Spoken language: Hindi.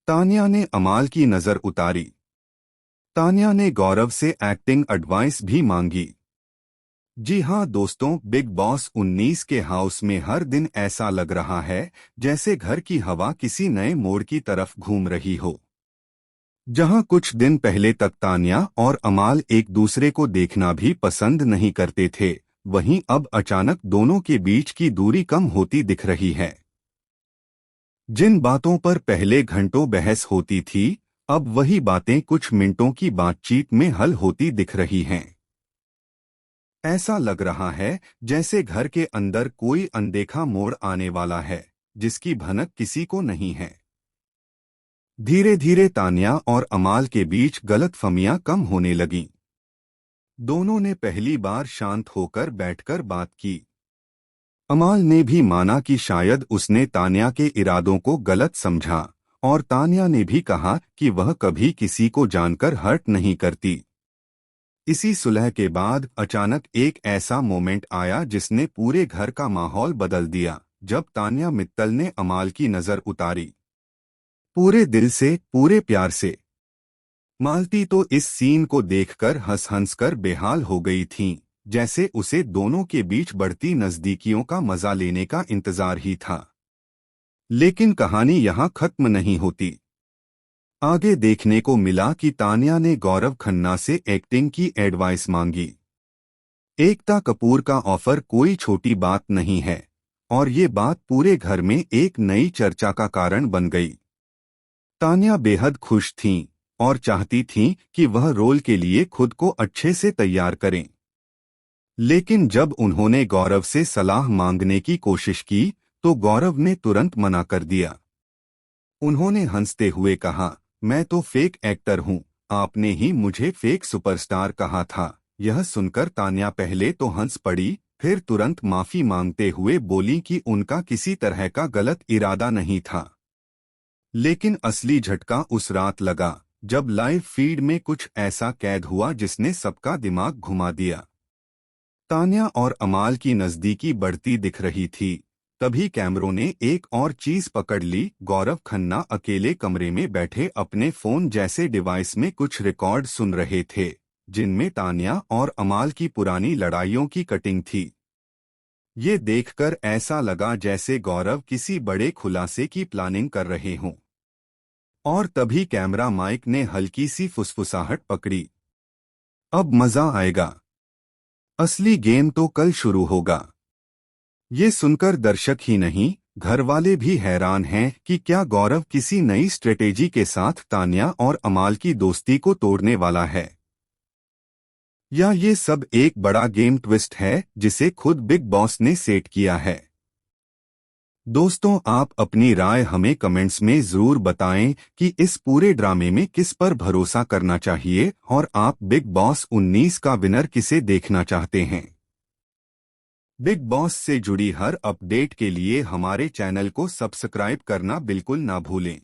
तान्या ने अमाल की नजर उतारी। तान्या ने गौरव से एक्टिंग एडवाइस भी मांगी। जी हाँ दोस्तों, बिग बॉस 19 के हाउस में हर दिन ऐसा लग रहा है जैसे घर की हवा किसी नए मोड़ की तरफ घूम रही हो। जहां कुछ दिन पहले तक तान्या और अमाल एक दूसरे को देखना भी पसंद नहीं करते थे, वहीं अब अचानक दोनों के बीच की दूरी कम होती दिख रही है। जिन बातों पर पहले घंटों बहस होती थी, अब वही बातें कुछ मिनटों की बातचीत में हल होती दिख रही हैं। ऐसा लग रहा है जैसे घर के अंदर कोई अनदेखा मोड़ आने वाला है, जिसकी भनक किसी को नहीं है। धीरे धीरे तान्या और अमाल के बीच गलतफहमियां कम होने लगीं। दोनों ने पहली बार शांत होकर बैठकर बात की। अमाल ने भी माना कि शायद उसने तान्या के इरादों को गलत समझा, और तान्या ने भी कहा कि वह कभी किसी को जानकर हर्ट नहीं करती। इसी सुलह के बाद अचानक एक ऐसा मोमेंट आया जिसने पूरे घर का माहौल बदल दिया, जब तान्या मित्तल ने अमाल की नजर उतारी। पूरे दिल से, पूरे प्यार से। मालती तो इस सीन को देखकर हंस हंस कर बेहाल हो गई थीं, जैसे उसे दोनों के बीच बढ़ती नजदीकियों का मजा लेने का इंतजार ही था। लेकिन कहानी यहाँ खत्म नहीं होती। आगे देखने को मिला कि तान्या ने गौरव खन्ना से एक्टिंग की एडवाइस मांगी। एकता कपूर का ऑफर कोई छोटी बात नहीं है, और ये बात पूरे घर में एक नई चर्चा का कारण बन गई। तान्या बेहद खुश थीं और चाहती थीं कि वह रोल के लिए खुद को अच्छे से तैयार करें। लेकिन जब उन्होंने गौरव से सलाह मांगने की कोशिश की, तो गौरव ने तुरंत मना कर दिया। उन्होंने हंसते हुए कहा, मैं तो फेक एक्टर हूँ, आपने ही मुझे फेक सुपरस्टार कहा था। यह सुनकर तान्या पहले तो हंस पड़ी, फिर तुरंत माफी मांगते हुए बोली कि उनका किसी तरह का गलत इरादा नहीं था। लेकिन असली झटका उस रात लगा, जब लाइव फीड में कुछ ऐसा कैद हुआ जिसने सबका दिमाग घुमा दिया। तान्या और अमाल की नजदीकी बढ़ती दिख रही थी। तभी कैमरों ने एक और चीज पकड़ ली। गौरव खन्ना अकेले कमरे में बैठे अपने फोन जैसे डिवाइस में कुछ रिकॉर्ड सुन रहे थे, जिनमें तान्या और अमाल की पुरानी लड़ाइयों की कटिंग थी। ये देखकर ऐसा लगा जैसे गौरव किसी बड़े खुलासे की प्लानिंग कर रहे हों। और तभी कैमरा माइक ने हल्की सी फुसफुसाहट पकड़ी। अब मजा आएगा, असली गेम तो कल शुरू होगा। ये सुनकर दर्शक ही नहीं, घरवाले भी हैरान हैं कि क्या गौरव किसी नई स्ट्रेटेजी के साथ तान्या और अमाल की दोस्ती को तोड़ने वाला है, या ये सब एक बड़ा गेम ट्विस्ट है जिसे खुद बिग बॉस ने सेट किया है। दोस्तों, आप अपनी राय हमें कमेंट्स में जरूर बताएं कि इस पूरे ड्रामे में किस पर भरोसा करना चाहिए, और आप बिग बॉस 19 का विनर किसे देखना चाहते हैं। बिग बॉस से जुड़ी हर अपडेट के लिए हमारे चैनल को सब्सक्राइब करना बिल्कुल ना भूलें।